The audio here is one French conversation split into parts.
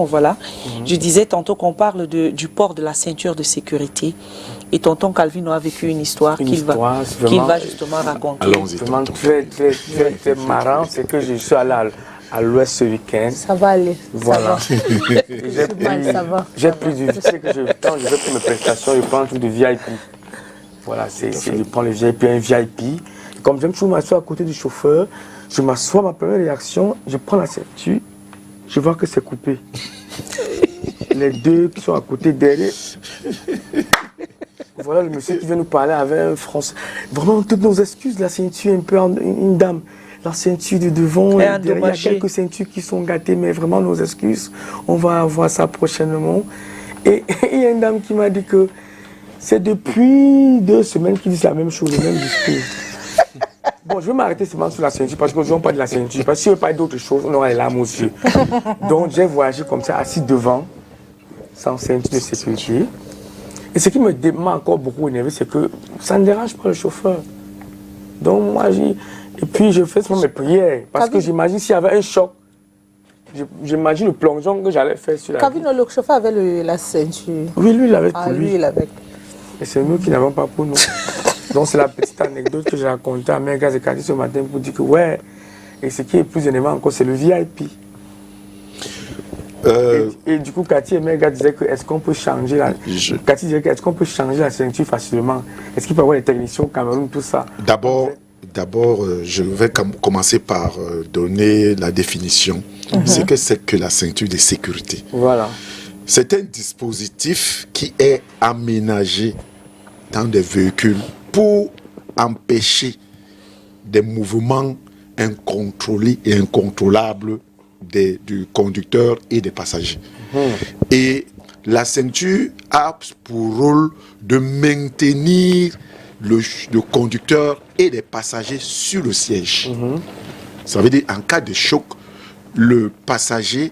Voilà, je disais tantôt qu'on parle du port de la ceinture de sécurité et tonton Calvino a vécu une histoire qu'il va justement raconter. Allons-y, vraiment très marrant, c'est que je suis allé à l'ouest ce week-end. Ça va aller. Voilà. J'ai pris du... Tu sais que quand je vais pour mes prestations, je prends un truc de VIP. Voilà, je prends le VIP, un VIP. Comme j'aime toujours m'asseoir à côté du chauffeur, je m'assois, ma première réaction, je prends la ceinture, je vois que c'est coupé. Les deux qui sont à côté derrière. Voilà le monsieur qui vient nous parler avec un français. Vraiment, toutes nos excuses, la ceinture un peu une dame. La ceinture de devant, il y a quelques ceintures qui sont gâtées, mais vraiment nos excuses. On va voir ça prochainement. Et il y a une dame qui m'a dit que c'est depuis 2 semaines qu'ils disent la même chose, le même discours. Bon, je vais m'arrêter seulement sur la ceinture parce que je ne veux pas de la ceinture. Parce que si je veux parler d'autre chose, on aura les larmes aux yeux. Donc j'ai voyagé comme ça, assis devant, sans ceinture de sécurité. Et ce qui m'a encore beaucoup énervé, c'est que ça ne dérange pas le chauffeur. Donc moi, et puis je fais souvent mes prières. Parce que j'imagine s'il y avait un choc, j'imagine le plongeon que j'allais faire sur la... Calvino, le chauffeur avait la ceinture. Oui, lui, il l'avait pour lui. Lui, il avait. Et c'est nous qui n'avons pas pour nous. Donc c'est la petite anecdote que j'ai racontée à mes gars et Kadi ce matin pour dire que ouais, et ce qui est plus énervant encore, c'est le VIP. Et du coup, Cathy et mes gars disaient que est-ce qu'on peut changer Cathy disait que est-ce qu'on peut changer la ceinture facilement? Est-ce qu'il peut y avoir les techniciens au Cameroun, tout ça? D'abord, je vais commencer par donner la définition. C'est que c'est que la ceinture de sécurité. Voilà. C'est un dispositif qui est aménagé dans des véhicules pour empêcher des mouvements incontrôlés et incontrôlables du conducteur et des passagers. Et la ceinture a pour rôle de maintenir le conducteur et les passagers sur le siège. Ça veut dire en cas de choc, le passager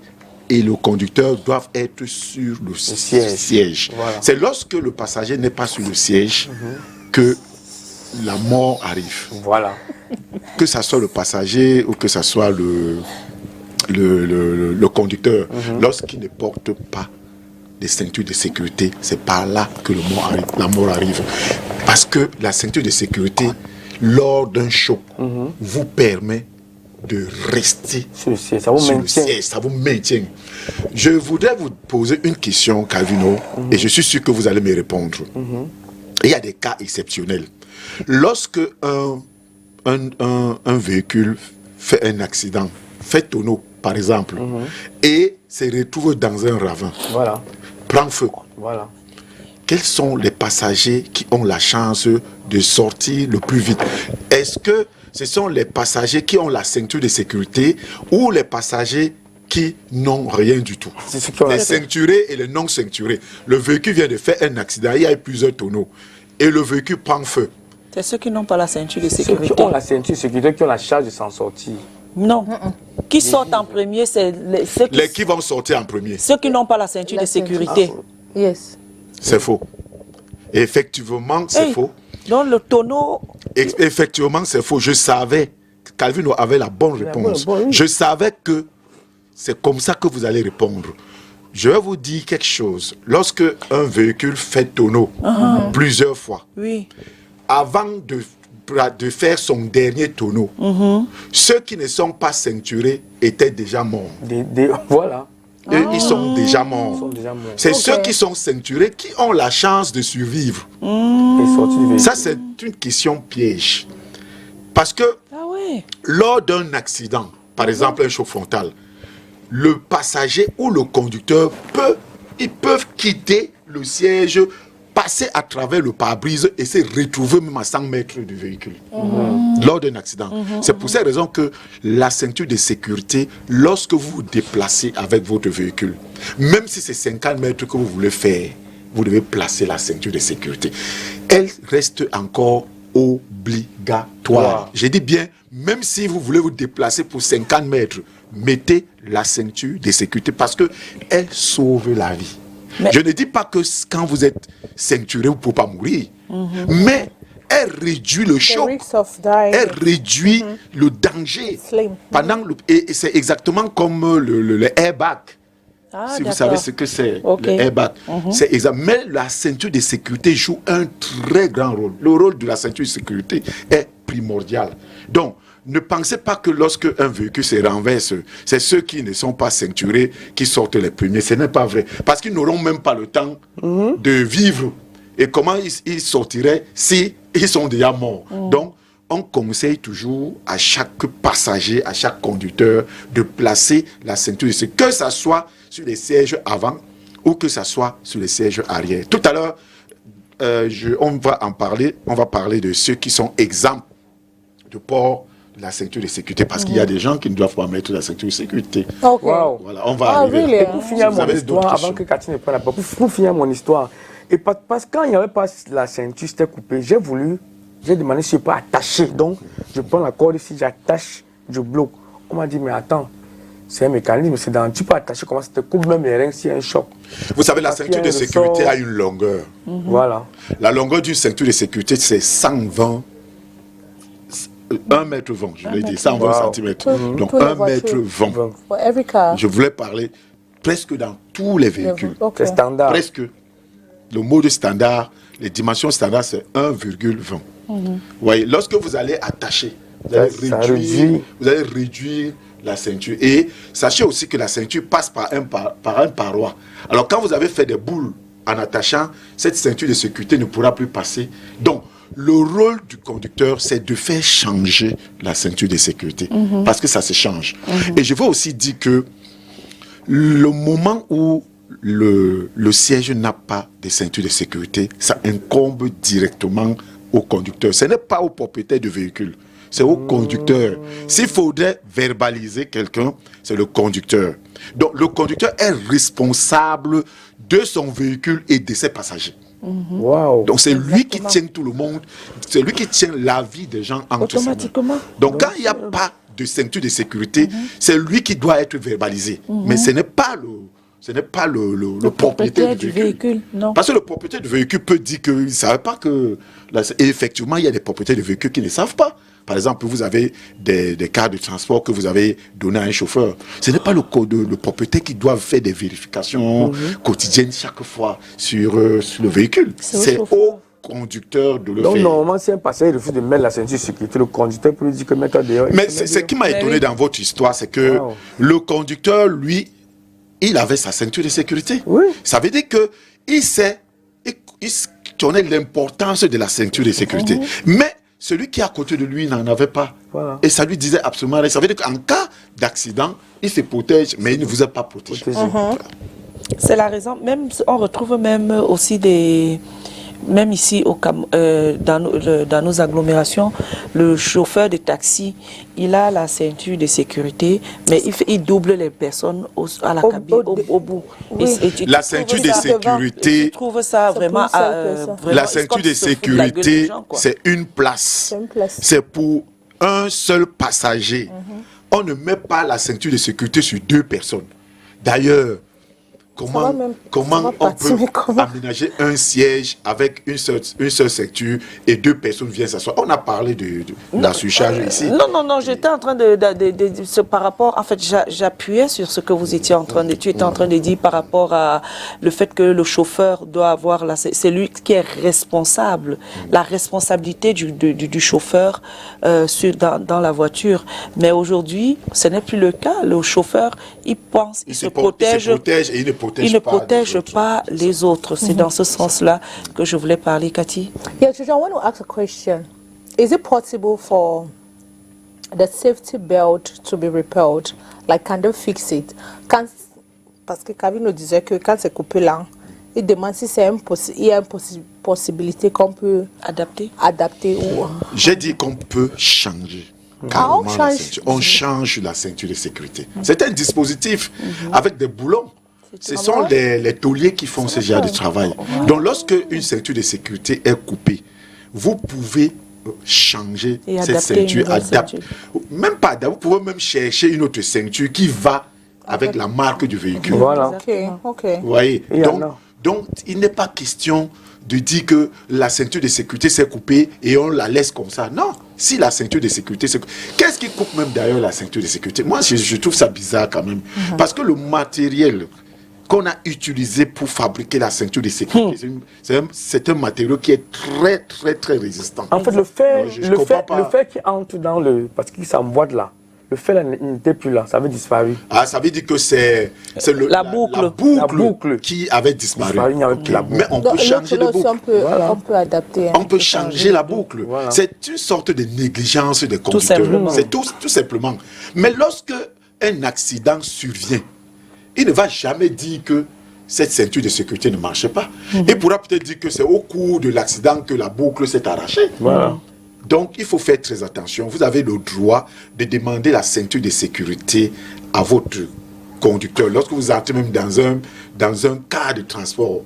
et le conducteur doivent être sur le siège. Voilà. C'est lorsque le passager n'est pas sur le siège que la mort arrive. Voilà. Que ce soit le passager ou que ce soit le conducteur, lorsqu'il ne porte pas des ceintures de sécurité, c'est par là que la mort arrive. Parce que la ceinture de sécurité, lors d'un choc, vous permet de rester sur le siège. Ça vous maintient. Je voudrais vous poser une question, Calvino, et je suis sûr que vous allez me répondre. Il y a des cas exceptionnels. Lorsque un véhicule fait un accident, fait tonneau, par exemple, et se retrouve dans un ravin, prend feu. Voilà. Quels sont les passagers qui ont la chance de sortir le plus vite? Est-ce que ce sont les passagers qui ont la ceinture de sécurité ou les passagers qui n'ont rien du tout? Les ceinturés et les non ceinturés. Le véhicule vient de faire un accident, il y a eu plusieurs tonneaux et le véhicule prend feu. C'est ceux qui n'ont pas la ceinture de sécurité. Ceux qui ont la ceinture de sécurité, qui ont la charge de s'en sortir. Non. Qui sortent en premier, c'est ceux qui vont sortir en premier. Ceux qui n'ont pas la ceinture de sécurité. Yes. C'est faux. Effectivement, c'est faux. Donc le tonneau... Effectivement, c'est faux. Je savais, Calvino avait la bonne réponse. Je savais que c'est comme ça que vous allez répondre. Je vais vous dire quelque chose. Lorsque un véhicule fait tonneau plusieurs fois, avant de faire son dernier tonneau, ceux qui ne sont pas ceinturés étaient déjà morts. Voilà. Ils sont déjà morts. C'est ceux qui sont ceinturés qui ont la chance de survivre. Ça, c'est une question piège. Parce que lors d'un accident, par exemple un choc frontal, le passager ou le conducteur peuvent quitter le siège, passer à travers le pare-brise et se retrouver même à 100 mètres du véhicule lors d'un accident. C'est pour cette raison que la ceinture de sécurité, lorsque vous vous déplacez avec votre véhicule, même si c'est 50 mètres que vous voulez faire, vous devez placer la ceinture de sécurité. Elle reste encore obligatoire. J'ai dit bien, même si vous voulez vous déplacer pour 50 mètres, mettez la ceinture de sécurité parce qu'elle sauve la vie. Je ne dis pas que quand vous êtes ceinturé, vous ne pouvez pas mourir. Mais elle réduit le choc. Elle réduit le danger. Et c'est exactement comme le airbag. si vous savez ce que c'est, le airbag. C'est exact. Mais la ceinture de sécurité joue un très grand rôle. Le rôle de la ceinture de sécurité est primordial. Donc, ne pensez pas que lorsque un véhicule se renverse, c'est ceux qui ne sont pas ceinturés qui sortent les premiers. Ce n'est pas vrai. Parce qu'ils n'auront même pas le temps de vivre. Et comment ils sortiraient si ils sont déjà morts? Donc, on conseille toujours à chaque passager, à chaque conducteur de placer la ceinture de sécurité, que ça soit sur les sièges avant ou que ça soit sur les sièges arrière. Tout à l'heure, on va parler de ceux qui sont exempts de port de la ceinture de sécurité, parce qu'il y a des gens qui ne doivent pas mettre la ceinture de sécurité. Wow. Voilà, on va arriver. Really? Et pour finir mon histoire, avant que Cathy ne prenne la parole, pour finir mon histoire, et parce que quand il n'y avait pas la ceinture, c'était coupé, j'ai demandé si je peux attacher. Donc, je prends la corde ici, j'attache, je bloque. On m'a dit, mais attends, c'est un mécanisme, tu peux attacher, comment ça te coupe même les reins s'il y a un choc. Vous savez, la ceinture de sécurité a une longueur. Voilà. La longueur d'une ceinture de sécurité, c'est 120 1 mètre 20, je l'ai dit, 120 cm. Donc 1 mètre 20. Je voulais parler presque dans tous les véhicules. C'est standard. Presque. Le mode standard, les dimensions standards, c'est 1,20. Vous voyez, lorsque vous allez attacher, vous allez réduire la ceinture. Et sachez aussi que la ceinture passe par un paroi. Alors quand vous avez fait des boules en attachant, cette ceinture de sécurité ne pourra plus passer. Donc, le rôle du conducteur, c'est de faire changer la ceinture de sécurité. Parce que ça se change. Et je veux aussi dire que le moment où le siège n'a pas de ceinture de sécurité, ça incombe directement au conducteur. Ce n'est pas au propriétaire du véhicule, c'est au conducteur. S'il faudrait verbaliser quelqu'un, c'est le conducteur. Donc le conducteur est responsable de son véhicule et de ses passagers. Wow. Donc c'est lui qui tient tout le monde, c'est lui qui tient la vie des gens entre ses mains. Donc quand il n'y a pas de ceinture de sécurité, c'est lui qui doit être verbalisé. Mais ce n'est pas le propriétaire du véhicule. Non. Parce que le propriétaire du véhicule peut dire qu'il ne savait pas que... Et effectivement, il y a des propriétaires de véhicules qui ne savent pas. Par exemple, vous avez des cas de transport que vous avez donné à un chauffeur. Ce n'est pas le propriétaire qui doit faire des vérifications quotidiennes chaque fois sur le véhicule. C'est au conducteur de le faire. Donc normalement, si un passager refuse de mettre la ceinture de sécurité, le conducteur peut lui dire que mets-toi dehors. Mais ce qui m'a étonné dans votre histoire, c'est que le conducteur, lui, il avait sa ceinture de sécurité. Oui. Ça veut dire qu'il connaît l'importance de la ceinture de sécurité. Mais celui qui est à côté de lui n'en avait pas. Voilà. Et ça lui disait absolument rien. Ça veut dire qu'en cas d'accident, il se protège, mais il ne vous a pas protégé. C'est la raison. Même, on retrouve même aussi des... Même ici, dans nos agglomérations, le chauffeur de taxi, il a la ceinture de sécurité, mais il double les personnes à la cabine, au bout. Oui. La ceinture de sécurité... Je trouve ça vraiment... la ceinture de sécurité, c'est une place. C'est pour un seul passager. On ne met pas la ceinture de sécurité sur 2 personnes. D'ailleurs, comment on peut aménager un siège avec une seule ceinture et 2 personnes viennent s'asseoir? On a parlé de la surcharge ici. Non, j'étais en train de par rapport, en fait, j'appuyais sur ce que vous étiez en train de, tu étais en train de dire par rapport à le fait que le chauffeur doit avoir, c'est lui qui est responsable, la responsabilité du chauffeur dans la voiture. Mais aujourd'hui, ce n'est plus le cas. Le chauffeur, il pense, il se protège et il ne protège pas les autres. C'est dans ce sens-là que je voulais parler, Cathy. Yeah, I want to ask a question. Is it possible for the safety belt to be repaired? Like, can they fix it? Parce que Kevin nous disait que quand c'est coupé là, il demande si il y a une possibilité qu'on peut adapter ou... J'ai dit qu'on peut changer. On change la ceinture de sécurité. C'est un dispositif avec des boulons. Ce sont les tauliers qui font ce genre de travail. Donc, lorsque une ceinture de sécurité est coupée, vous pouvez changer cette ceinture, adapter. Même pas adapter, vous pouvez même chercher une autre ceinture qui va avec la marque du véhicule. Voilà. Ok. Vous voyez? Donc, il n'est pas question de dire que la ceinture de sécurité s'est coupée et on la laisse comme ça. Non. Si la ceinture de sécurité s'est coupée, qu'est-ce qui coupe même d'ailleurs la ceinture de sécurité? Moi, je trouve ça bizarre quand même. Parce que le matériel qu'on a utilisé pour fabriquer la ceinture de sécurité. C'est un matériau qui est très, très, très résistant. En fait, le fait qui entre dans le... Parce qu'il s'emboîte là. Le fait là n'était plus là, ça avait disparu. Ah, ça veut dire que c'est la boucle qui avait disparu. Mais on peut changer la boucle. On peut adapter. On peut changer la boucle. Voilà. C'est une sorte de négligence des conducteurs. C'est tout simplement. Mais lorsque un accident survient, il ne va jamais dire que cette ceinture de sécurité ne marche pas. Il pourra peut-être dire que c'est au cours de l'accident que la boucle s'est arrachée. Voilà. Donc, il faut faire très attention. Vous avez le droit de demander la ceinture de sécurité à votre conducteur. Lorsque vous entrez même dans un cas de transport,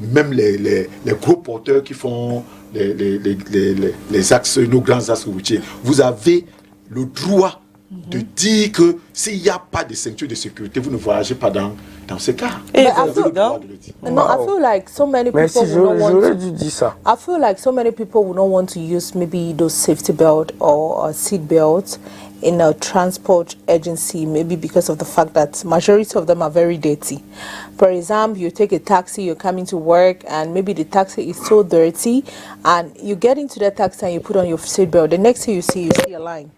même les gros porteurs qui font les axes, nos grands axes routiers, vous avez le droit de dire que s'il n'y a pas de ceinture de sécurité, vous ne voyagez pas dans ce cas. I feel like so many people I feel like so many people will not want to use maybe those safety belt or seat belts in a transport agency, maybe because of the fact that majority of them are very dirty. For example, you take a taxi, you're coming to work, and maybe the taxi is so dirty, and you get into the taxi and you put on your seat belt. The next thing you see a line.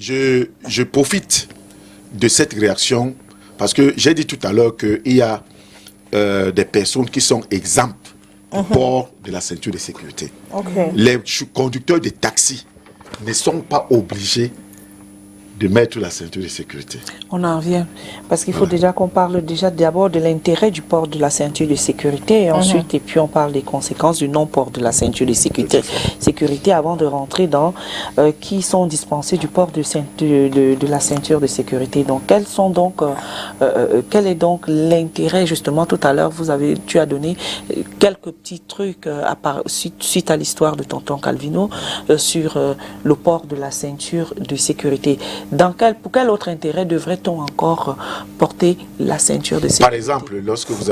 Je profite de cette réaction parce que j'ai dit tout à l'heure qu'il y a des personnes qui sont exemptes du port de la ceinture de sécurité. Les conducteurs de taxi ne sont pas obligés de mettre la ceinture de sécurité. On en revient. Parce qu'il faut déjà qu'on parle d'abord de l'intérêt du port de la ceinture de sécurité et ensuite, et puis on parle des conséquences du non-port de la ceinture de sécurité avant de rentrer dans qui sont dispensés du port de la ceinture de sécurité. Donc, quel est donc l'intérêt, justement, tout à l'heure, tu as donné quelques petits trucs suite à l'histoire de tonton Calvino sur le port de la ceinture de sécurité. Pour quel autre intérêt devrait-on encore porter la ceinture de sécurité? Par exemple, lorsque vous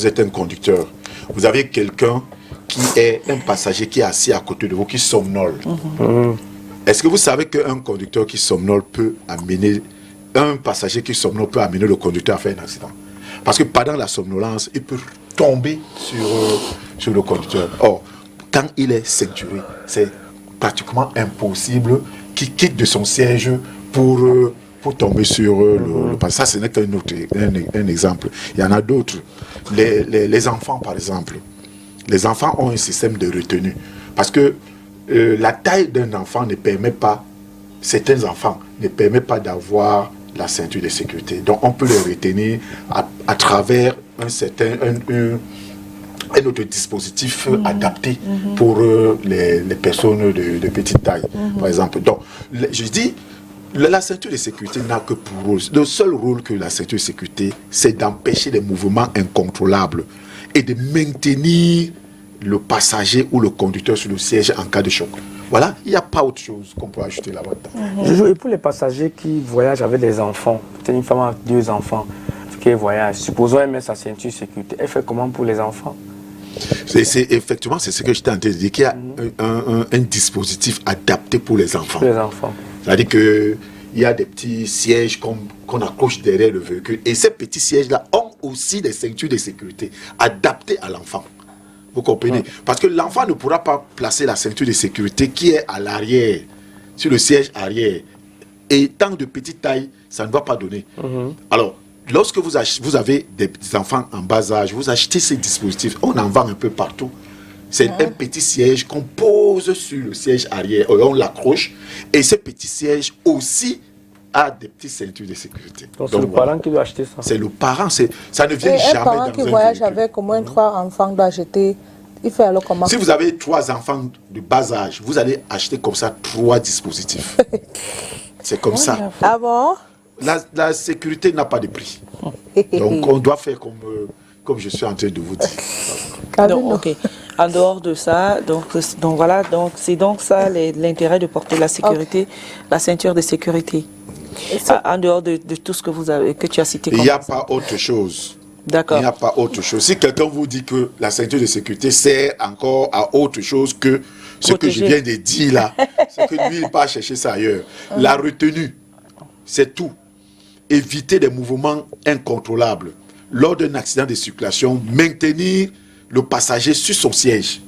êtes un conducteur, vous avez quelqu'un qui est un passager qui est assis à côté de vous, qui somnole. Est-ce que vous savez qu'un conducteur qui somnole peut amener, un passager qui somnole peut amener le conducteur à faire un accident? Parce que pendant la somnolence, il peut tomber sur le conducteur. Or, quand il est ceinturé, c'est pratiquement impossible qu'il quitte de son siège pour tomber sur le passage. Ça, ce n'est qu'un exemple. Il y en a d'autres. Les enfants, par exemple. Les enfants ont un système de retenue. Parce que la taille d'un enfant ne permet pas, certains enfants ne permet pas d'avoir la ceinture de sécurité. Donc, on peut les retenir à travers un autre dispositif adapté pour les personnes de petite taille, par exemple. Donc, je dis, la ceinture de sécurité n'a que pour rôle. Le seul rôle que la ceinture de sécurité, c'est d'empêcher les mouvements incontrôlables et de maintenir le passager ou le conducteur sur le siège en cas de choc. Voilà, il n'y a pas autre chose qu'on peut ajouter là-bas. Et pour les passagers qui voyagent avec des enfants, peut-être une femme avec 2 enfants qui voyagent, supposons qu'elle met sa ceinture de sécurité, elle fait comment pour les enfants? Effectivement, c'est ce que j'étais en train de dire, qu'il y a un dispositif adapté pour les enfants. Pour les enfants. C'est-à-dire qu'il y a des petits sièges qu'on accroche derrière le véhicule. Et ces petits sièges-là ont aussi des ceintures de sécurité adaptées à l'enfant. Vous comprenez? Parce que l'enfant ne pourra pas placer la ceinture de sécurité qui est à l'arrière, sur le siège arrière. Et tant de petite taille, ça ne va pas donner. Alors, lorsque vous avez des enfants en bas âge, vous achetez ces dispositifs, on en vend un peu partout. C'est un petit siège qu'on pose sur le siège arrière, on l'accroche, et ce petit siège aussi a des petites ceintures de sécurité. Donc c'est le parent qui doit acheter ça. C'est le parent, ça ne vient jamais dans un parent qui voyage avec au moins 3 enfants doit acheter, il fait alors comment? Si vous avez 3 enfants de bas âge, vous allez acheter comme ça 3 dispositifs. C'est comme ça. Ah bon? La sécurité n'a pas de prix. Donc on doit faire comme je suis en train de vous dire. Donc, ok. En dehors de ça, donc voilà, donc c'est donc ça l'intérêt de porter la sécurité, la ceinture de sécurité. En dehors de tout ce que tu as cité. Il n'y a pas autre chose. D'accord. Il n'y a pas autre chose. Si quelqu'un vous dit que la ceinture de sécurité sert encore à autre chose que ce que je viens de dire là, c'est que lui il va chercher ça ailleurs. La retenue, c'est tout. Éviter des mouvements incontrôlables. lors d'un accident de circulation, maintenir le passager sur son siège.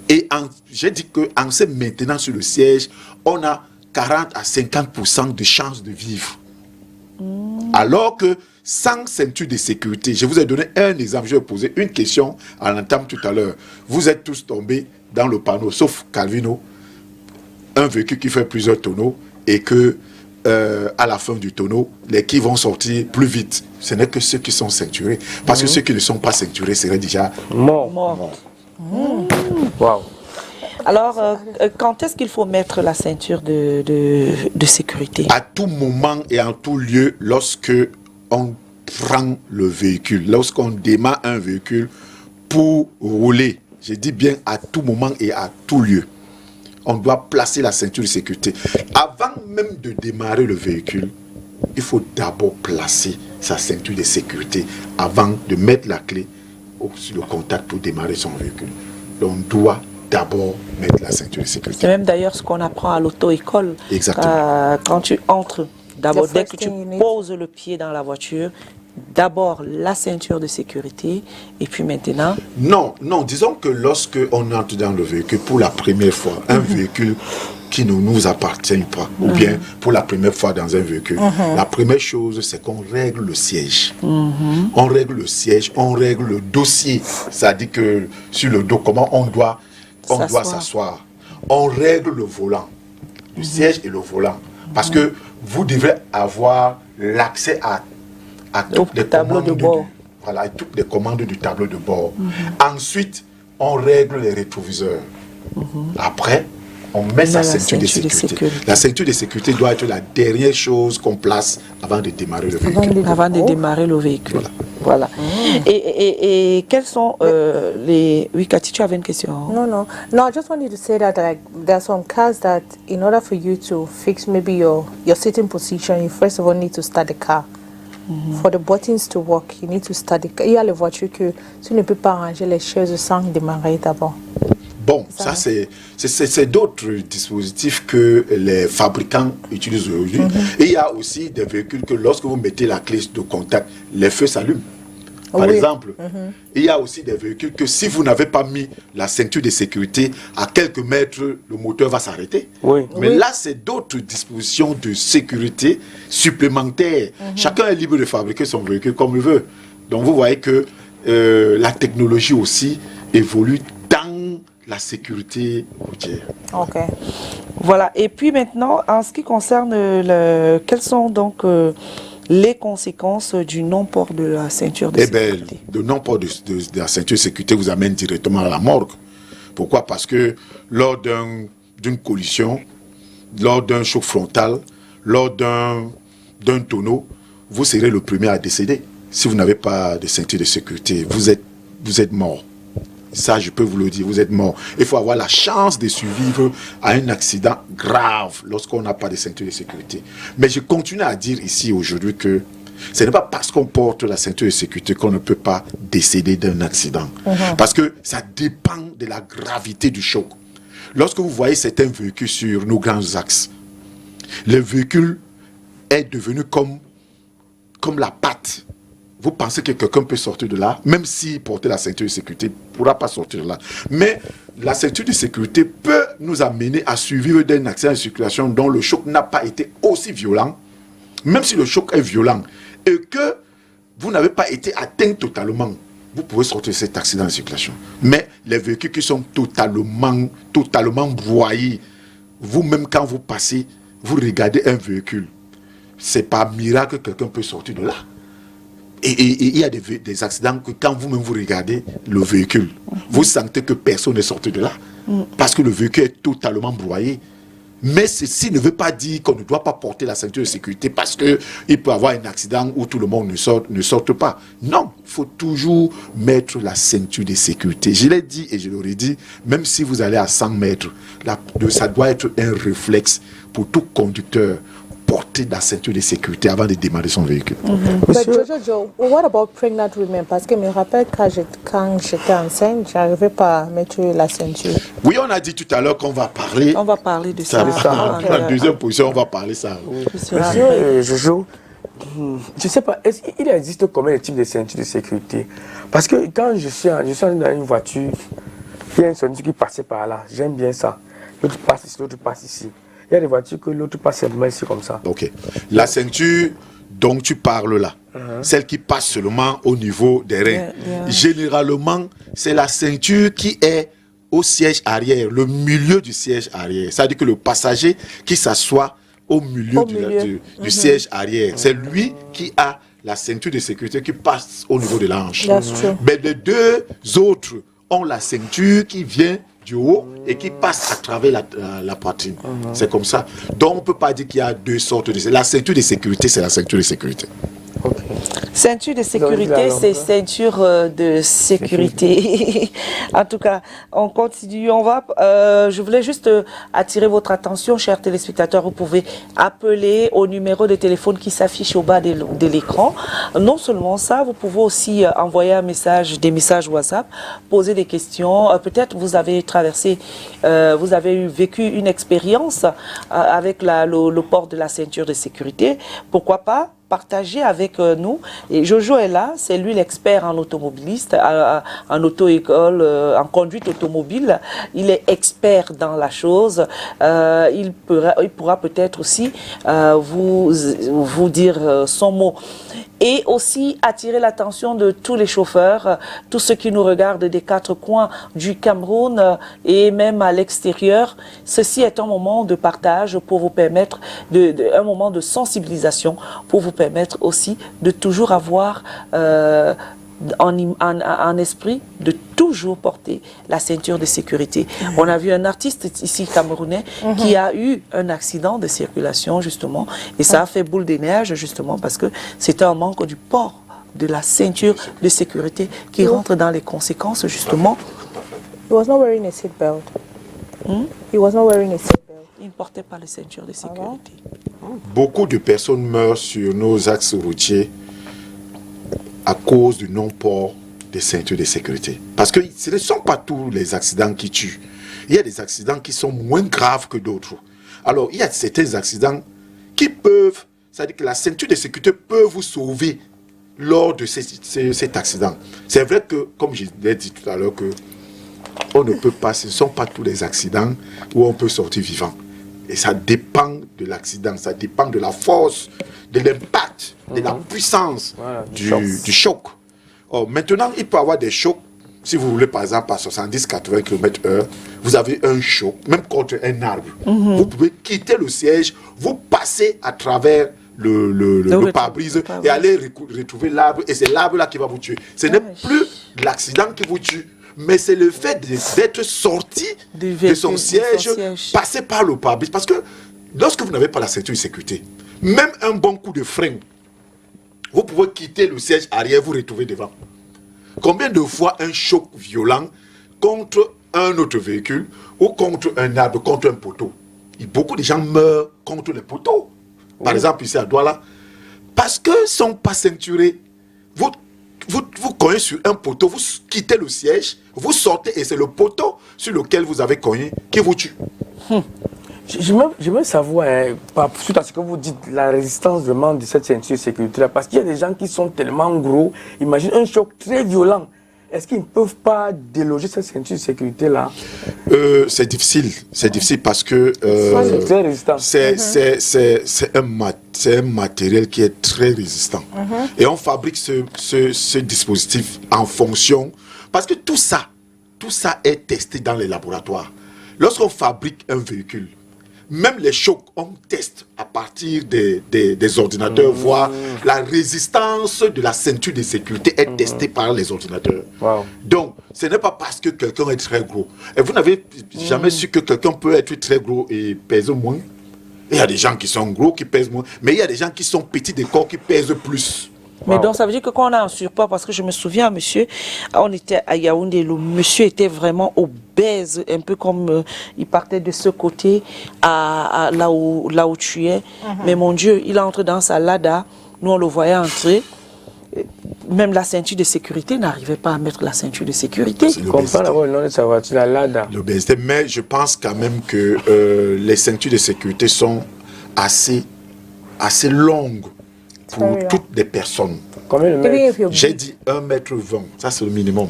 Et j'ai dit qu'en se maintenant sur le siège, on a 40 à 50% de chances de vivre. Alors que sans ceinture de sécurité, je vous ai donné un exemple, je vais poser une question à l'entame tout à l'heure. Vous êtes tous tombés dans le panneau, sauf Calvino, un véhicule qui fait plusieurs tonneaux et que à la fin du tonneau, les qui vont sortir plus vite. Ce n'est que ceux qui sont ceinturés. Parce que ceux qui ne sont pas ceinturés seraient déjà morts. Wow. Alors, quand est-ce qu'il faut mettre la ceinture de sécurité? À tout moment et en tout lieu, lorsque on prend le véhicule, lorsqu'on démarre un véhicule pour rouler, je dis bien à tout moment et à tout lieu, on doit placer la ceinture de sécurité. Avant même de démarrer le véhicule, il faut d'abord placer sa ceinture de sécurité avant de mettre la clé sur le contact pour démarrer son véhicule. Donc, on doit d'abord mettre la ceinture de sécurité. C'est même d'ailleurs ce qu'on apprend à l'auto-école. Exactement. Quand tu entres, d'abord, dès que tu poses le pied dans la voiture, d'abord la ceinture de sécurité et puis maintenant... Non, disons que lorsque on entre dans le véhicule pour la première fois, un véhicule qui ne nous appartient pas, ou bien pour la première fois dans un véhicule, la première chose, c'est qu'on règle le siège. On règle le siège, on règle le dossier. C'est-à-dire que sur le dos, comment on doit s'asseoir. On règle le volant, le siège et le volant. Parce que vous devez avoir l'accès à toutes les commandes de bord. Voilà, toutes les commandes du tableau de bord. Ensuite, on règle les rétroviseurs. Après, on met sa ceinture de sécurité. La ceinture de sécurité doit être la dernière chose qu'on place avant de démarrer le véhicule. Avant de démarrer le véhicule. Voilà. Et quels sont les... Oui, Cathy, tu avais une question? No, I just wanted to say that like there are some cars that in order for you to fix maybe your sitting position, you first of all need to start the car. For the buttons to work, you need to start the car. Il y a les voitures que tu ne peux pas ranger les choses sans démarrer d'abord. Bon, ça c'est d'autres dispositifs que les fabricants utilisent aujourd'hui. Et il y a aussi des véhicules que lorsque vous mettez la clé de contact, les feux s'allument. Par exemple, il y a aussi des véhicules que si vous n'avez pas mis la ceinture de sécurité, à quelques mètres, le moteur va s'arrêter. Mais là, c'est d'autres dispositions de sécurité supplémentaires. Chacun est libre de fabriquer son véhicule comme il veut. Donc vous voyez que la technologie aussi évolue dans la sécurité routière. Ok. Voilà. Et puis maintenant, en ce qui concerne quelles sont donc les conséquences du non-port de la ceinture de sécurité? Le non-port de la ceinture de sécurité vous amène directement à la morgue. Pourquoi? Parce que lors d'une collision, lors d'un choc frontal, lors d'un tonneau, vous serez le premier à décéder. Si vous n'avez pas de ceinture de sécurité, vous êtes mort. Ça, je peux vous le dire, vous êtes mort. Il faut avoir la chance de survivre à un accident grave lorsqu'on n'a pas de ceinture de sécurité. Mais je continue à dire ici aujourd'hui que ce n'est pas parce qu'on porte la ceinture de sécurité qu'on ne peut pas décéder d'un accident. Parce que ça dépend de la gravité du choc. Lorsque vous voyez certains véhicules sur nos grands axes, le véhicule est devenu comme la patte. Vous pensez que quelqu'un peut sortir de là, même s'il portait la ceinture de sécurité, il ne pourra pas sortir de là. Mais la ceinture de sécurité peut nous amener à survivre d'un accident de circulation dont le choc n'a pas été aussi violent, même si le choc est violent, et que vous n'avez pas été atteint totalement. Vous pouvez sortir de cet accident de circulation. Mais les véhicules qui sont totalement broyés, vous-même quand vous passez, vous regardez un véhicule, c'est par miracle que quelqu'un peut sortir de là. Et il y a des accidents que quand vous-même vous regardez le véhicule, vous sentez que personne n'est sorti de là. Parce que le véhicule est totalement broyé. Mais ceci ne veut pas dire qu'on ne doit pas porter la ceinture de sécurité parce qu'il peut y avoir un accident où tout le monde ne sorte pas. Non, il faut toujours mettre la ceinture de sécurité. Je l'ai dit et je l'aurais dit, même si vous allez à 100 mètres, ça doit être un réflexe pour tout conducteur. Porter la ceinture de sécurité avant de démarrer son véhicule. Jojo, what about pregnant women? Parce que je me rappelle quand j'étais enceinte, je n'arrivais pas à mettre la ceinture. Oui, on a dit tout à l'heure qu'on va parler. On va parler de ça. En deuxième position, on va parler ça. Monsieur Jojo, Je ne sais pas, il existe combien de types de ceintures de sécurité? Parce que quand je suis dans une voiture, il y a une ceinture qui passait par là, j'aime bien ça. L'autre passe ici, l'autre passe ici. Il y a des voitures que l'autre passe simplement ici comme ça. Ok. La ceinture dont tu parles là, celle qui passe seulement au niveau des reins, généralement, c'est la ceinture qui est au siège arrière, le milieu du siège arrière. C'est-à-dire que le passager qui s'assoit au milieu du siège arrière, c'est lui qui a la ceinture de sécurité qui passe au niveau de la hanche. Mais les deux autres ont la ceinture qui vient du haut et qui passe à travers la poitrine. C'est comme ça. Donc on ne peut pas dire qu'il y a deux sortes de... La ceinture de sécurité, c'est la ceinture de sécurité. Ceinture de sécurité, c'est ceinture de sécurité. En tout cas, on continue. Je voulais juste attirer votre attention, chers téléspectateurs. Vous pouvez appeler au numéro de téléphone qui s'affiche au bas de l'écran. Non seulement ça, vous pouvez aussi envoyer des messages WhatsApp, poser des questions. Peut-être vous avez traversé, vous avez vécu une expérience avec le port de la ceinture de sécurité. Pourquoi pas partager avec nous. Et Jojo est là, c'est lui l'expert en automobiliste, en auto-école, en conduite automobile. Il est expert dans la chose. Il pourra peut-être aussi vous dire son mot. Et aussi attirer l'attention de tous les chauffeurs, tous ceux qui nous regardent des quatre coins du Cameroun et même à l'extérieur. Ceci est un moment de partage pour vous permettre, un moment de sensibilisation pour vous permettre aussi de toujours avoir en esprit de toujours porter la ceinture de sécurité. On a vu un artiste ici camerounais qui a eu un accident de circulation justement et ça a fait boule de neige justement parce que c'était un manque du port de la ceinture de sécurité qui rentre dans les conséquences justement. He was not wearing a seatbelt. He was not wearing a seatbelt. Il ne portait pas la ceinture de sécurité. Beaucoup de personnes meurent sur nos axes routiers à cause du non-port des ceintures de sécurité. Parce que ce ne sont pas tous les accidents qui tuent. Il y a des accidents qui sont moins graves que d'autres. Alors, il y a certains accidents qui peuvent, c'est-à-dire que la ceinture de sécurité peut vous sauver lors de cet accident. C'est vrai que, comme je l'ai dit tout à l'heure, que on ne peut pas, ce ne sont pas tous les accidents où on peut sortir vivant. Et ça dépend de l'accident, ça dépend de la force, de l'impact, de la puissance du choc. Or, maintenant, il peut y avoir des chocs. Si vous voulez, par exemple, à 70-80 km/h, vous avez un choc, même contre un arbre. Vous pouvez quitter le siège, vous passez à travers le pare-brise et aller retrouver l'arbre. Et c'est l'arbre-là qui va vous tuer. Ce n'est plus l'accident qui vous tue, mais c'est le fait d'être sorti de son siège, passer par le pare-brise. Parce que lorsque vous n'avez pas la ceinture de sécurité, même un bon coup de frein, vous pouvez quitter le siège arrière, vous retrouver devant. Combien de fois un choc violent contre un autre véhicule ou contre un arbre, contre un poteau? Et beaucoup de gens meurent contre les poteaux. Par exemple, ici à Douala, parce qu'ils ne sont pas ceinturés. Vous cognez sur un poteau, vous quittez le siège, vous sortez et c'est le poteau sur lequel vous avez cogné qui vous tue. J'aimerais savoir, suite à ce que vous dites, la résistance vraiment de cette ceinture de sécurité-là, parce qu'il y a des gens qui sont tellement gros, imagine un choc très violent. Est-ce qu'ils ne peuvent pas déloger cette ceinture de sécurité-là? C'est difficile parce que c'est très résistant. C'est un matériel qui est très résistant. Et on fabrique ce dispositif en fonction, parce que tout ça est testé dans les laboratoires. Lorsqu'on fabrique un véhicule, même les chocs, on teste à partir des ordinateurs, voir la résistance de la ceinture de sécurité est testée par les ordinateurs. Donc, ce n'est pas parce que quelqu'un est très gros. Et vous n'avez jamais su que quelqu'un peut être très gros et pèse moins. Il y a des gens qui sont gros, qui pèsent moins, mais il y a des gens qui sont petits de corps, qui pèsent plus. Mais donc ça veut dire que quand on a un surpoids, parce que je me souviens, monsieur, on était à Yaoundé, le monsieur était vraiment obèse, un peu comme il partait de ce côté à là où tu es. Mais mon Dieu, il entre dans sa Lada, nous on le voyait entrer. Même la ceinture de sécurité n'arrivait pas à mettre la ceinture de sécurité. Comme ça, le nom de sa voiture, la Lada. L'obésité, mais je pense quand même que les ceintures de sécurité sont assez longues pour toutes les personnes. Combien de mètres? J'ai dit 1,20 m, ça c'est le minimum.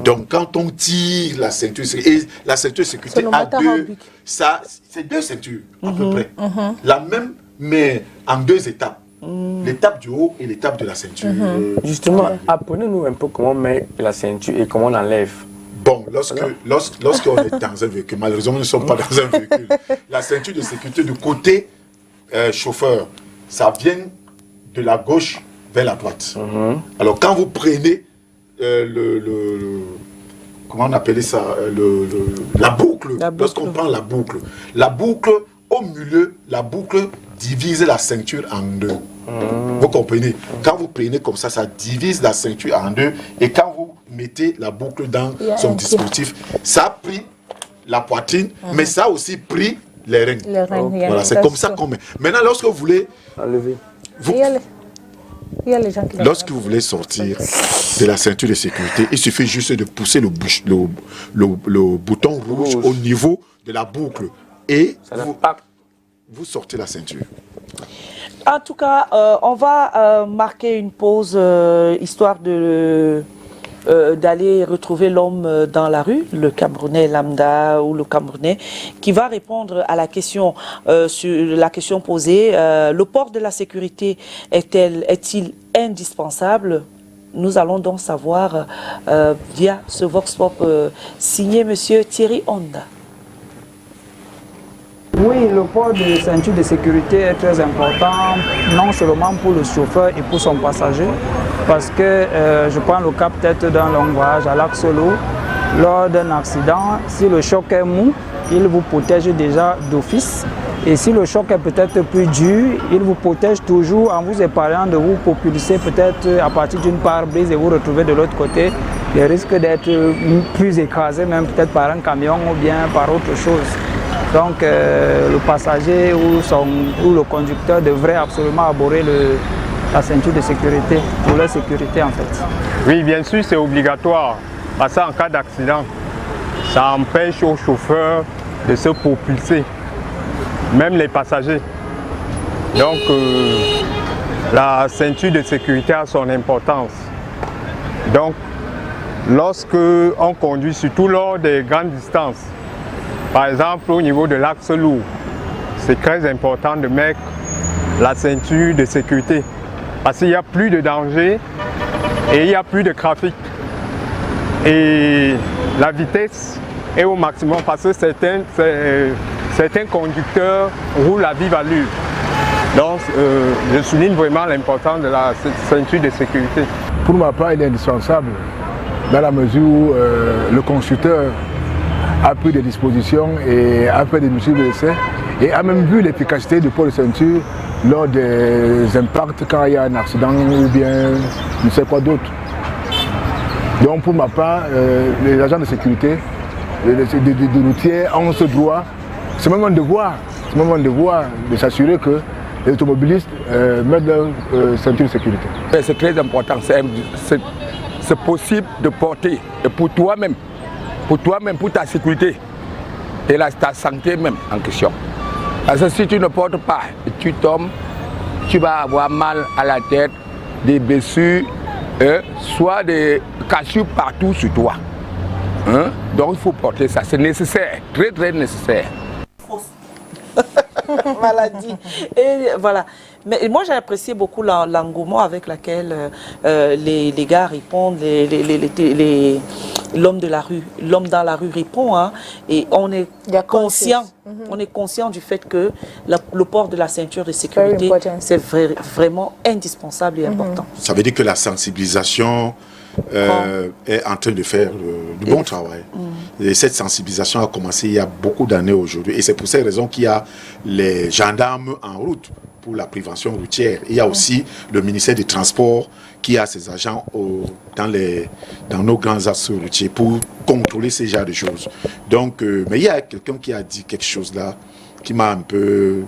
Donc quand on tire la ceinture, et la ceinture de sécurité a c'est deux ceintures à peu près. La même, mais en deux étapes. L'étape du haut et l'étape de la ceinture. Justement, apprenez-nous un peu comment on met la ceinture et comment on enlève. Bon, lorsqu'on est dans un véhicule, malheureusement nous ne sommes pas dans un véhicule, la ceinture de sécurité du côté chauffeur, ça vient de la gauche vers la droite. Alors quand vous prenez comment on appelait ça, la boucle, lorsqu'on prend la boucle au milieu, la boucle divise la ceinture en deux. Vous comprenez? Quand vous prenez comme ça, ça divise la ceinture en deux. Et quand vous mettez la boucle dans son dispositif, ça a pris la poitrine, mais ça a aussi pris les reins. Voilà, c'est comme ça qu'on met. Maintenant, lorsque vous voulez enlever, lorsque vous voulez sortir de la ceinture de sécurité, il suffit juste de pousser le bouton rouge au niveau de la boucle et vous sortez la ceinture. En tout cas, on va marquer une pause, histoire d'aller retrouver l'homme dans la rue, le Camerounais lambda ou le Camerounais, qui va répondre à la question, sur la question posée. Le port de la sécurité est-il indispensable? Nous allons donc savoir via ce Vox Pop signé Monsieur Thierry Honda. Oui, le port de ceinture de sécurité est très important, non seulement pour le chauffeur et pour son passager, parce que je prends le cas peut-être d'un long voyage à Lac Solo, lors d'un accident, si le choc est mou, il vous protège déjà d'office. Et si le choc est peut-être plus dur, il vous protège toujours en vous épargnant de vous propulser peut-être à partir d'une pare-brise et vous retrouver de l'autre côté. Il risque d'être plus écrasé, même peut-être par un camion ou bien par autre chose. Donc le passager ou le conducteur devrait absolument aborder la ceinture de sécurité, pour leur sécurité en fait. Oui, bien sûr, c'est obligatoire. Parce qu'en cas d'accident, ça empêche au chauffeur de se propulser, même les passagers. Donc la ceinture de sécurité a son importance. Donc lorsque on conduit, surtout lors des grandes distances, par exemple au niveau de l'axe lourd, c'est très important de mettre la ceinture de sécurité parce qu'il n'y a plus de danger et il n'y a plus de trafic. Et la vitesse est au maximum parce que certains conducteurs roulent à vive allure. Donc je souligne vraiment l'importance de la ceinture de sécurité. Pour ma part, il est indispensable dans la mesure où le constructeur a pris des dispositions et a fait des mesures d'essai et a même vu l'efficacité du port de ceinture lors des impacts quand il y a un accident ou bien ne sais quoi d'autre. Donc pour ma part, les agents de sécurité, les routiers ont ce droit, c'est même un devoir de s'assurer que les automobilistes mettent leur ceinture de sécurité. C'est très important, c'est possible de porter et pour toi-même, pour ta sécurité et ta santé même en question. Parce que si tu ne portes pas, tu tombes, tu vas avoir mal à la tête, des blessures, soit des cassures partout sur toi. Donc il faut porter ça, c'est nécessaire, très très nécessaire. Maladie. Et voilà. Mais moi j'ai apprécié beaucoup l'engouement avec lequel les gars répondent, l'homme dans la rue répond, hein, et on est conscient, du fait que le port de la ceinture de sécurité c'est vraiment indispensable et important. Ça veut dire que la sensibilisation est en train de faire du bon travail. Et cette sensibilisation a commencé il y a beaucoup d'années aujourd'hui. Et c'est pour cette raison qu'il y a les gendarmes en route pour la prévention routière. Il y a aussi le ministère des Transports qui a ses agents dans nos grands axes routiers pour contrôler ce genre de choses. Donc, mais il y a quelqu'un qui a dit quelque chose là qui m'a un peu...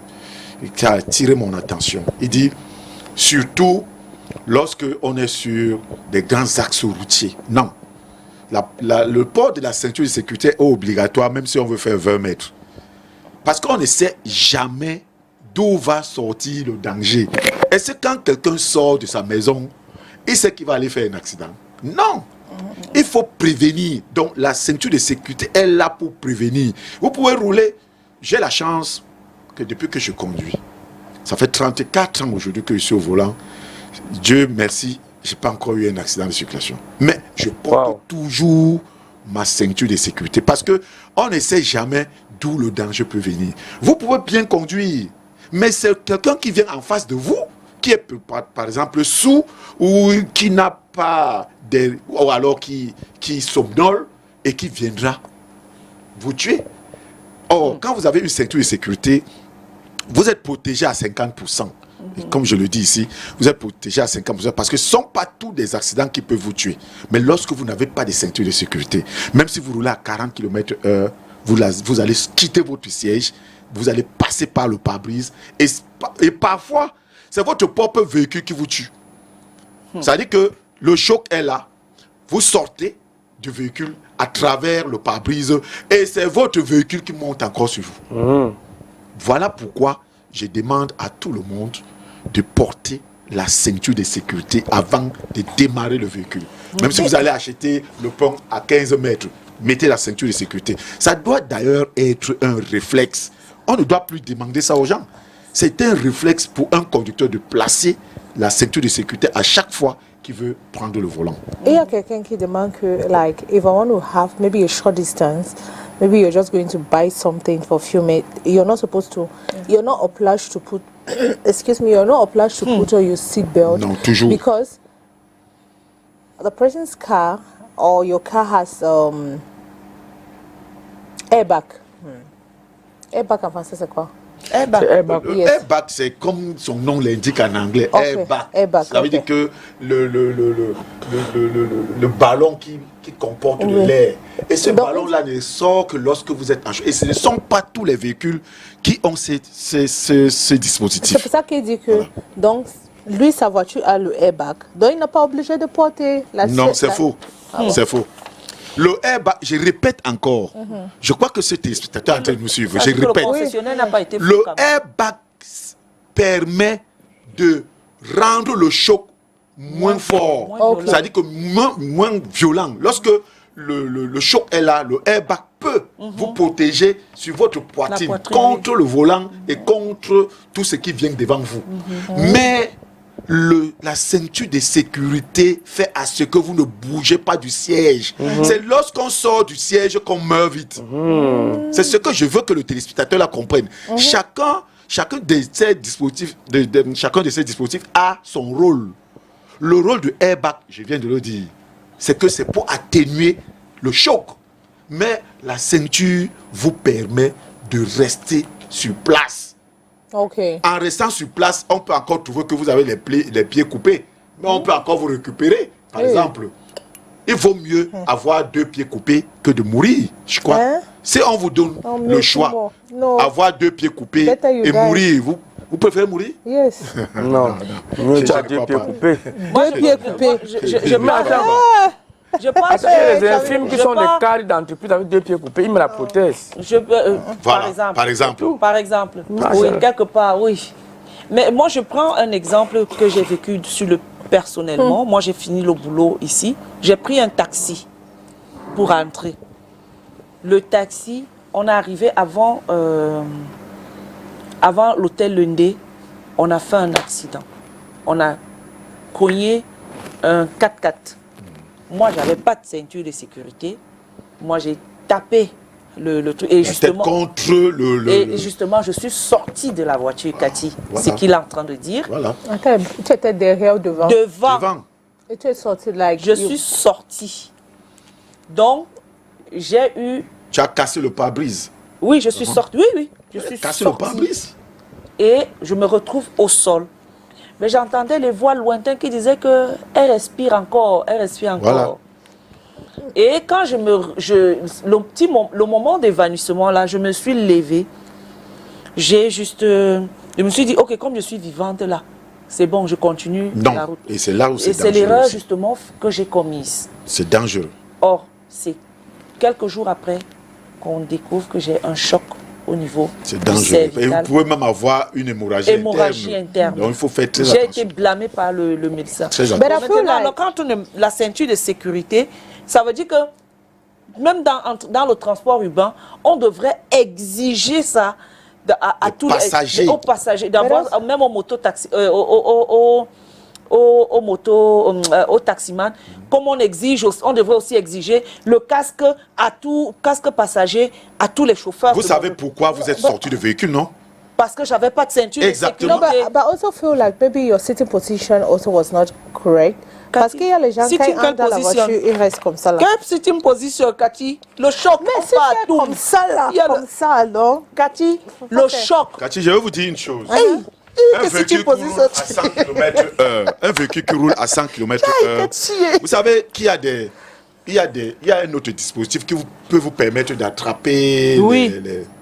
qui a attiré mon attention. Il dit, surtout lorsque on est sur des grands axes routiers. Non. Le port de la ceinture de sécurité est obligatoire, même si on veut faire 20 mètres. Parce qu'on ne sait jamais d'où va sortir le danger. Est-ce que quand quelqu'un sort de sa maison, il sait qu'il va aller faire un accident? Non. Il faut prévenir. Donc la ceinture de sécurité est là pour prévenir. Vous pouvez rouler. J'ai la chance que depuis que je conduis, ça fait 34 ans aujourd'hui que je suis au volant. Dieu merci, je n'ai pas encore eu un accident de circulation. Mais je porte toujours ma ceinture de sécurité parce qu'on ne sait jamais d'où le danger peut venir. Vous pouvez bien conduire, mais c'est quelqu'un qui vient en face de vous, qui est par exemple sous ou qui n'a pas ou alors qui somnole et qui viendra vous tuer. Or, quand vous avez une ceinture de sécurité, vous êtes protégé à 50%. Et comme je le dis ici, vous êtes protégé à 50% parce que ce ne sont pas tous des accidents qui peuvent vous tuer. Mais lorsque vous n'avez pas de ceinture de sécurité, même si vous roulez à 40 km/h, vous allez quitter votre siège, vous allez passer par le pare-brise et parfois, c'est votre propre véhicule qui vous tue. C'est-à-dire que le choc est là. Vous sortez du véhicule à travers le pare-brise et c'est votre véhicule qui monte encore sur vous. Voilà pourquoi je demande à tout le monde de porter la ceinture de sécurité avant de démarrer le véhicule. Même si vous allez acheter le pont à 15 mètres, mettez la ceinture de sécurité. Ça doit d'ailleurs être un réflexe. On ne doit plus demander ça aux gens. C'est un réflexe pour un conducteur de placer la ceinture de sécurité à chaque fois qu'il veut prendre le volant. Il y a quelqu'un qui demande que, like, if I want to have maybe a short distance, maybe you're just going to buy something for a few minutes, you're not supposed to, you're not obliged to put, excuse me, you're not obliged to put on your seatbelt. Non, toujours. Because the person's car or your car has airbag. Airbag en français, c'est quoi? Airbag. Airbag, c'est comme son nom l'indique en anglais. Okay. Airbag. Ça veut dire que le ballon qui comporte de l'air. Et ce ballon-là ne sort que lorsque vous êtes en chaud. Et ce ne sont pas tous les véhicules qui ont ce dispositif. C'est pour ça qu'il dit que, donc, lui, sa voiture a le airbag. Donc, il n'est pas obligé de porter la... Non, c'est faux. C'est faux. Le airbag, je répète encore, je crois que ce téléspectateur est en train de nous suivre, je répète, le airbag permet de rendre le choc moins fort, c'est-à-dire que moins violent. Lorsque le choc est là, le airbag peut vous protéger sur votre poitrine contre le volant et contre tout ce qui vient devant vous. Mais la ceinture de sécurité fait à ce que vous ne bougez pas du siège. C'est lorsqu'on sort du siège qu'on meurt vite. C'est ce que je veux que le téléspectateur la comprenne. Chacun de ces dispositifs a son rôle. Le rôle du airbag, je viens de le dire, c'est que c'est pour atténuer le choc. Mais la ceinture vous permet de rester sur place. En restant sur place, on peut encore trouver que vous avez les pieds coupés. Mais on peut encore vous récupérer. Par exemple, il vaut mieux avoir 2 pieds coupés que de mourir, je crois. Si on vous donne le choix, avoir 2 pieds coupés et mourir, vous préférez mourir? Yes. Non. Tu as 2 pieds coupés. 2 pieds coupés. Je pense que les infirmes qui sont des cadres d'entreprise avec 2 pieds coupés, ils me la protègent. Voilà, par exemple. Oui, quelque part, oui. Mais moi, je prends un exemple que j'ai vécu personnellement. Moi, j'ai fini le boulot ici. J'ai pris un taxi pour rentrer. Le taxi, on est arrivé avant l'hôtel Lundé. On a fait un accident. On a cogné un 4x4. Moi, je n'avais pas de ceinture de sécurité. Moi, j'ai tapé le truc. Et justement, et justement, je suis sortie de la voiture, Cathy. Voilà. C'est qu'il est en train de dire. Voilà. Tu étais derrière ou devant? Devant. Et tu es sortie là. Je suis sortie. Donc, j'ai eu... Tu as cassé le pare-brise? Oui, je suis sortie. Oui. Je suis cassé le pare-brise? Et je me retrouve au sol. Mais j'entendais les voix lointaines qui disaient qu'elle respire encore, Voilà. Et quand le moment d'évanouissement là, je me suis levée. Je me suis dit, ok, comme je suis vivante là, c'est bon, je continue la route. Et c'est là où c'est dangereux. Et c'est l'erreur justement que j'ai commise. C'est dangereux. Or, c'est quelques jours après qu'on découvre que j'ai un choc au niveau c'est du dangereux. Et vous cervical. pouvez même avoir une hémorragie interne. Donc il faut faire très attention. J'ai été blâmé par le médecin. Très attention. Maintenant, quand on a la ceinture de sécurité, ça veut dire que même dans le transport urbain, on devrait exiger ça à tous passagers. Aux passagers. Même aux mototaxis, aux taximans, comme on exige, on devrait aussi exiger le casque à tout casque passager à tous les chauffeurs. Vous savez pourquoi vous êtes sorti du véhicule, non? Parce que j'avais pas de ceinture. Exactement. No, but I also feel like maybe your sitting position also was not correct. Parce qu'il y a les gens qui entrent dans la voiture, ils restent comme ça là. Quelle sitting position, Cathy? Le choc. Mais c'est comme ça là, comme ça, non? Cathy, le choc. Cathy, je vais vous dire une chose. Un véhicule qui roule à 100 km/h. Un véhicule qui roule à 100 km/h. Vous savez qu'il y a il y a un autre dispositif qui peut vous permettre d'attraper. Oui.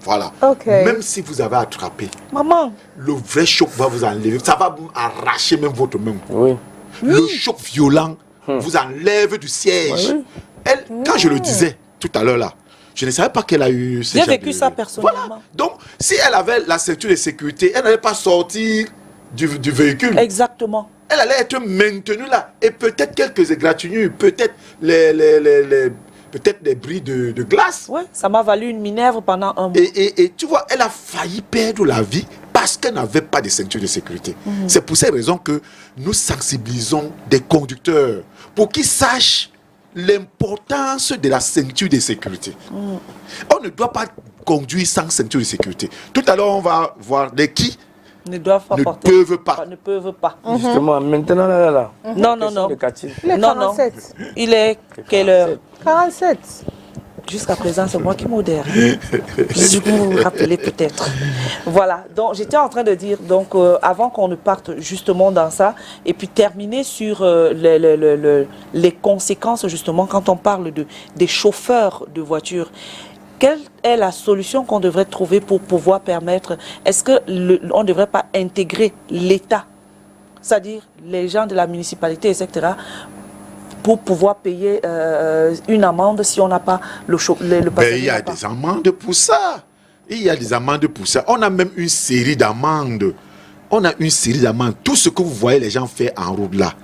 Voilà. Okay. Même si vous avez attrapé, maman, le vrai choc va vous enlever. Ça va vous arracher même votre main. Oui. Le choc violent vous enlève du siège. Oui. Elle, quand je le disais tout à l'heure là, je ne savais pas qu'elle a eu... J'ai vécu ça personnellement. Voilà. Donc, si elle avait la ceinture de sécurité, elle n'allait pas sortir du véhicule. Exactement. Elle allait être maintenue là. Et peut-être quelques égratignures, peut-être peut-être des bris de glace. Oui, ça m'a valu une minerve pendant un mois. Et tu vois, elle a failli perdre la vie parce qu'elle n'avait pas de ceinture de sécurité. C'est pour ces raisons que nous sensibilisons des conducteurs pour qu'ils sachent l'importance de la ceinture de sécurité. On ne doit pas conduire sans ceinture de sécurité. Tout à l'heure, on va voir les qui ne peuvent pas. Justement, maintenant, là. Non. Il est 47. Non. Il est quelle heure? 47. Jusqu'à présent, c'est moi qui modère. Je vais vous rappeler peut-être. Voilà, donc j'étais en train de dire, donc avant qu'on ne parte justement dans ça, et puis terminer sur les conséquences justement quand on parle des chauffeurs de voitures. Quelle est la solution qu'on devrait trouver pour pouvoir permettre, est-ce qu'on ne devrait pas intégrer l'État, c'est-à-dire les gens de la municipalité, etc., pour pouvoir payer une amende si on n'a pas le passager. Il y a des amendes pour ça. Il y a des amendes pour ça. On a même une série d'amendes. On a une série d'amendes. Tout ce que vous voyez les gens faire en route là,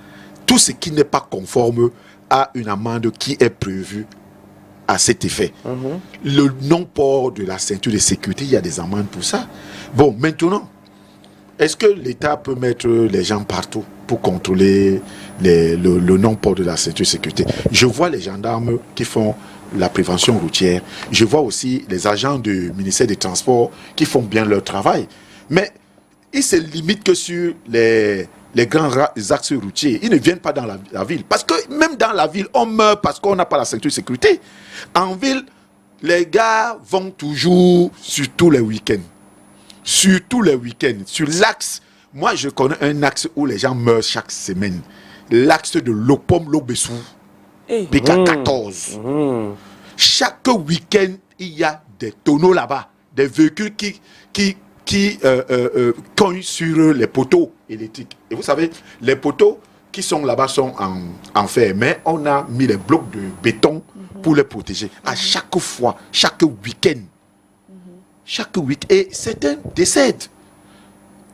tout ce qui n'est pas conforme à une amende qui est prévue à cet effet. Le non-port de la ceinture de sécurité, il y a des amendes pour ça. Bon, maintenant, est-ce que l'État peut mettre les gens partout pour contrôler le non-port de la ceinture de sécurité? Je vois les gendarmes qui font la prévention routière. Je vois aussi les agents du ministère des Transports qui font bien leur travail. Mais ils se limitent que sur les grands axes routiers. Ils ne viennent pas dans la ville. Parce que même dans la ville, on meurt parce qu'on n'a pas la ceinture de sécurité. En ville, les gars vont toujours sur tous les week-ends. Sur tous les week-ends. Sur l'axe, moi je connais un axe où les gens meurent chaque semaine. L'axe de Lopom-Lobessou. PK14. Chaque week-end, il y a des tonneaux là-bas. Des véhicules qui cognent sur les poteaux électriques. Et vous savez, les poteaux qui sont là-bas sont en fer, mais on a mis les blocs de béton pour les protéger. À chaque fois, chaque week-end. Chaque week-end. Et certains décèdent.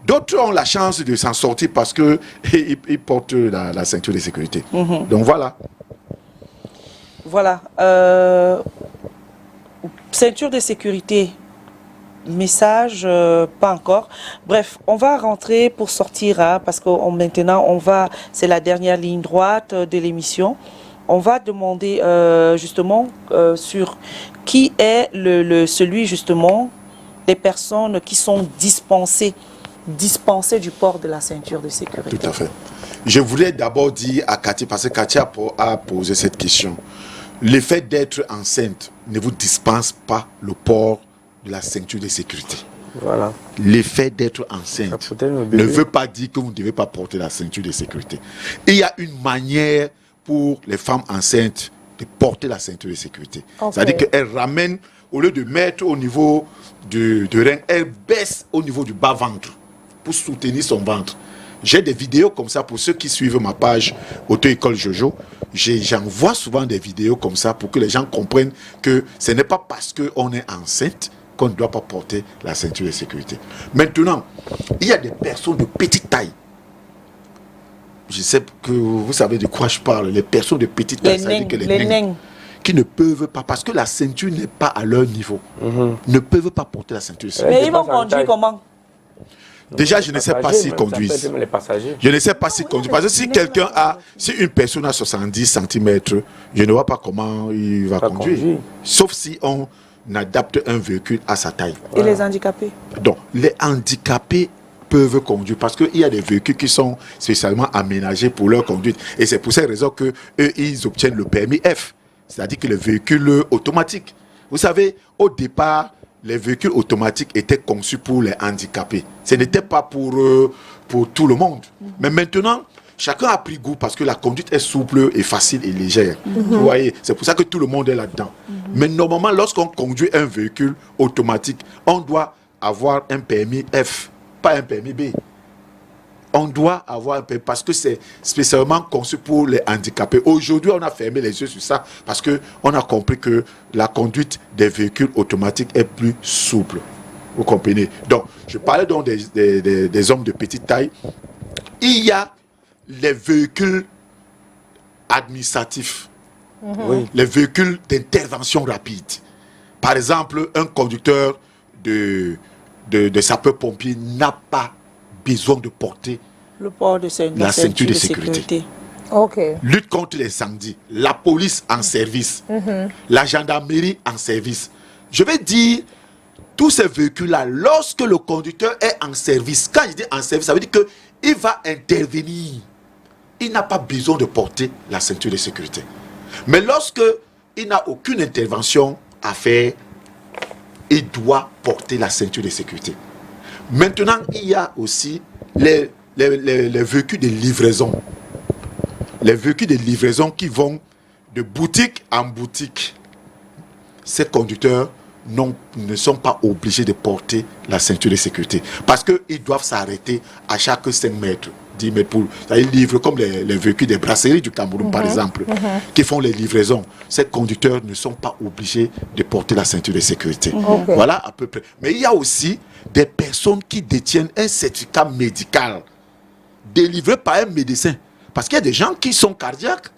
D'autres ont la chance de s'en sortir parce qu'ils portent la ceinture de sécurité. Donc voilà. Voilà. Ceinture de sécurité. Message, pas encore. Bref, on va rentrer pour sortir, parce que maintenant, c'est la dernière ligne droite de l'émission. On va demander justement sur qui est celui justement des personnes qui sont dispensées du port de la ceinture de sécurité. Tout à fait. Je voulais d'abord dire à Cathy, parce que Cathy a posé cette question. Le fait d'être enceinte ne vous dispense pas le port de la ceinture de sécurité. Voilà. L'effet d'être enceinte ne veut pas dire que vous ne devez pas porter la ceinture de sécurité. Il y a une manière pour les femmes enceintes de porter la ceinture de sécurité. Okay. C'est-à-dire qu'elles ramènent, au lieu de mettre au niveau du rein, elles baissent au niveau du bas-ventre pour soutenir son ventre. J'ai des vidéos comme ça pour ceux qui suivent ma page Auto-École Jojo. J'envoie souvent des vidéos comme ça pour que les gens comprennent que ce n'est pas parce qu'on est enceinte qu'on ne doit pas porter la ceinture de sécurité. Maintenant, il y a des personnes de petite taille. Je sais que vous savez de quoi je parle. Les personnes de petite taille, c'est-à-dire que les nains qui ne peuvent pas, parce que la ceinture n'est pas à leur niveau, ne peuvent pas porter la ceinture de sécurité. Mais ils vont conduire comment? Déjà, je ne sais pas s'ils conduisent. Je ne sais pas s'ils conduisent. Parce que si une personne a 70 cm, je ne vois pas comment il va conduire. Sauf si on adapte un véhicule à sa taille. Et les handicapés? Donc, les handicapés peuvent conduire parce qu'il y a des véhicules qui sont spécialement aménagés pour leur conduite. Et c'est pour cette raison qu'eux, ils obtiennent le permis F. C'est-à-dire que les véhicules automatiques. Vous savez, au départ, les véhicules automatiques étaient conçus pour les handicapés. Ce n'était pas pour tout le monde. Mais maintenant, chacun a pris goût parce que la conduite est souple et facile et légère. Vous voyez, c'est pour ça que tout le monde est là-dedans. Mais normalement, lorsqu'on conduit un véhicule automatique, on doit avoir un permis F, pas un permis B. On doit avoir un permis parce que c'est spécialement conçu pour les handicapés. Aujourd'hui, on a fermé les yeux sur ça parce qu'on a compris que la conduite des véhicules automatiques est plus souple. Vous comprenez? Donc, je parlais donc des hommes de petite taille. Il y a les véhicules administratifs, les véhicules d'intervention rapide. Par exemple, un conducteur de sapeur-pompier n'a pas besoin de porter le port de la ceinture de sécurité. Okay. Lutte contre les incendies, la police en service, la gendarmerie en service. Je vais dire, tous ces véhicules-là, lorsque le conducteur est en service, quand je dis en service, ça veut dire qu'il va intervenir. Il n'a pas besoin de porter la ceinture de sécurité. Mais lorsque il n'a aucune intervention à faire, il doit porter la ceinture de sécurité. Maintenant, il y a aussi les véhicules de livraison. Les véhicules de livraison qui vont de boutique en boutique. Ces conducteurs ne sont pas obligés de porter la ceinture de sécurité. Parce qu'ils doivent s'arrêter à chaque 5 mètres, 10 mètres pour... Ils livrent comme les véhicules des brasseries du Cameroun, par exemple, qui font les livraisons. Ces conducteurs ne sont pas obligés de porter la ceinture de sécurité. Voilà à peu près. Mais il y a aussi des personnes qui détiennent un certificat médical délivré par un médecin. Parce qu'il y a des gens qui sont cardiaques,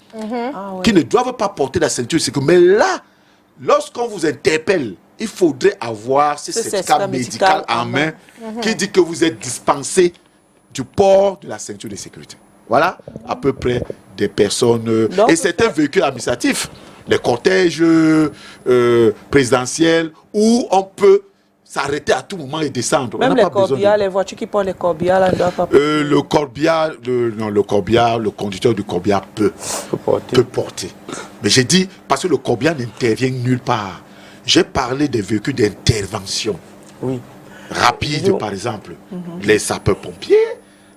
qui ne doivent pas porter la ceinture de sécurité. Mais là, lorsqu'on vous interpelle, il faudrait avoir ce certificat médical en main qui dit que vous êtes dispensé du port de la ceinture de sécurité. Voilà à peu près des personnes. Donc, et c'est un véhicule administratif, les cortèges présidentiels, où on peut s'arrêter à tout moment et descendre. Même les corbillards, les voitures qui portent les corbillards, là, ne doivent pas porter. Le corbillard, le conducteur du corbillard peut porter. Mais j'ai dit, parce que le corbillard n'intervient nulle part. J'ai parlé des véhicules d'intervention. Rapide, par exemple. Les sapeurs-pompiers.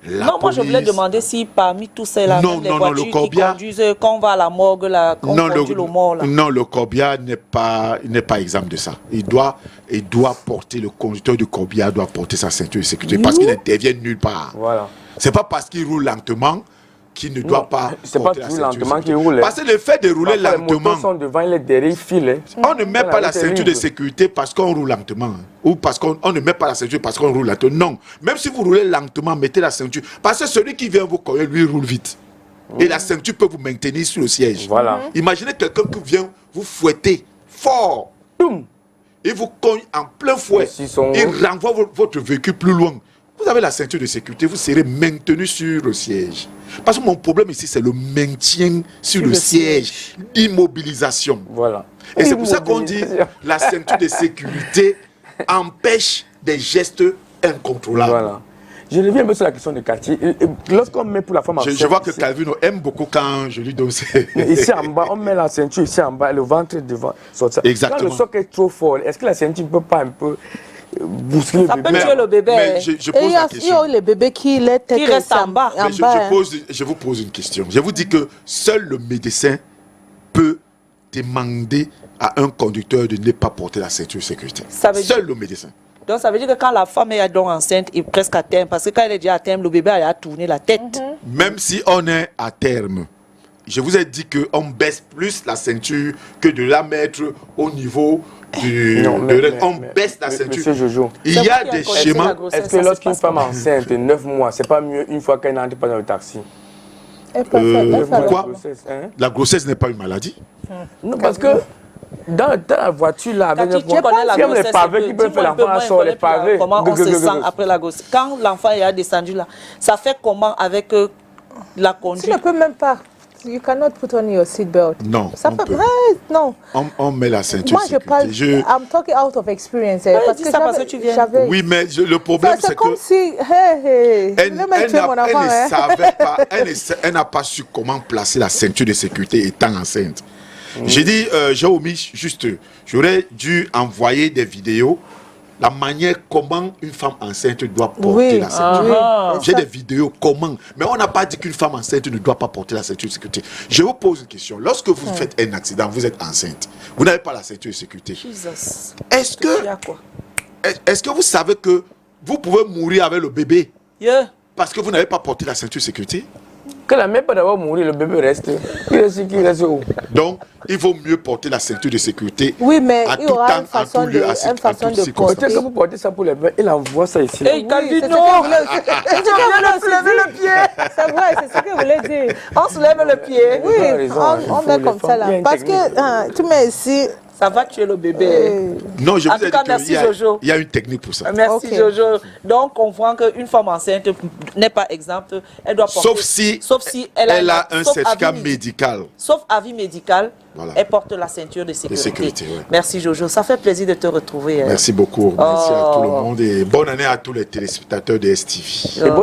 Non, moi je voulais demander si parmi tous ces-là, les voitures qui conduisent, quand on va à la morgue, là, quand on conduit le mort, là. Non, le corbillard n'est pas exempt de ça. Il doit porter, le conducteur du corbillard doit porter sa ceinture de sécurité parce qu'il n'intervient nulle part. Voilà. C'est pas parce qu'il roule lentement qu'il ne doit pas porter la ceinture de sécurité. Parce que le fait de rouler lentement, les sont devant, il est derrière, il file. On ne met pas la ceinture de sécurité parce qu'on roule lentement. Ou parce qu'on ne met pas la ceinture parce qu'on roule lentement. Non. Même si vous roulez lentement, mettez la ceinture. Parce que celui qui vient vous cogner, lui, roule vite. Et la ceinture peut vous maintenir sur le siège. Voilà. Imaginez quelqu'un qui vient vous fouetter fort. Il vous cogne en plein fouet. Il renvoie votre véhicule plus loin. Vous avez la ceinture de sécurité, vous serez maintenu sur le siège. Parce que mon problème ici, c'est le maintien sur le siège. Immobilisation. Voilà. Et c'est pour ça qu'on dit la ceinture de sécurité empêche des gestes incontrôlables. Voilà. Je reviens un peu sur la question de Cathy. Lorsqu'on met pour la femme enceinte... Je vois que Calvino aime beaucoup quand je lui donne... Ici en bas, on met la ceinture ici en bas, le ventre devant. Exactement. Quand le socle est trop fort, est-ce que la ceinture ne peut pas un peu... Ça peut tuer le bébé. Mais je pose la question. Il y a les bébés qui restent en bas. Je vous pose une question. Je vous dis que seul le médecin peut demander à un conducteur de ne pas porter la ceinture de sécurité. Seul le médecin. Donc ça veut dire que quand la femme est donc enceinte et presque à terme, parce que quand elle est déjà à terme, le bébé a tourné la tête. Même si on est à terme, je vous ai dit qu'on baisse plus la ceinture que de la mettre au niveau on baisse la ceinture. Monsieur Jojo, il y a des schémas. Est-ce que lorsqu'une femme enceinte de 9 mois, c'est pas mieux une fois qu'elle n'entre pas dans le taxi? Pourquoi? La grossesse n'est pas une maladie. Non, parce que dans la voiture, là, avec les pavés qui peuvent faire l'enfant sur les pavés. Comment on se sent après la grossesse? Quand l'enfant est descendu là, ça fait comment avec la conduite? Tu ne peux même pas. You cannot put on your seatbelt. Non, ça peut. Non. On met la ceinture. Moi, je parle. I'm talking out of experience. Parce que ça parce que tu viens. Oui, mais le problème, c'est que. C'est comme si. Elle n'a pas su comment placer la ceinture de sécurité étant enceinte. J'ai dit, j'ai omis juste, j'aurais dû envoyer des vidéos, la manière comment une femme enceinte doit porter la ceinture. J'ai des vidéos comment, mais on n'a pas dit qu'une femme enceinte ne doit pas porter la ceinture de sécurité. Je vous pose une question. Lorsque vous faites un accident, vous êtes enceinte, vous n'avez pas la ceinture de sécurité. Est-ce que vous savez que vous pouvez mourir avec le bébé parce que vous n'avez pas porté la ceinture de sécurité? Que la mère peut d'abord mourir, le bébé reste. Il reste où? Donc, il vaut mieux porter la ceinture de sécurité. Oui, mais à il y tout aura temps, une façon de porter. Peut-être que vous portez ça pour les bébés, il envoie ça ici. Et Calvino, tu viens de soulever le pied. C'est vrai, c'est ce que je voulais dire. On soulève le pied. Oui, on met comme ça là. Parce que tu mets ici. Ça va tuer le bébé. Non, je vous ai dit qu'il y a une technique pour ça. Merci Jojo. Donc on voit qu'une femme enceinte n'est pas exempte. Elle doit porter. Sauf si elle a un certificat médical. Sauf avis médical, elle porte la ceinture de sécurité. Merci Jojo. Ça fait plaisir de te retrouver. Merci beaucoup. Merci à tout le monde et bonne année à tous les téléspectateurs de STV.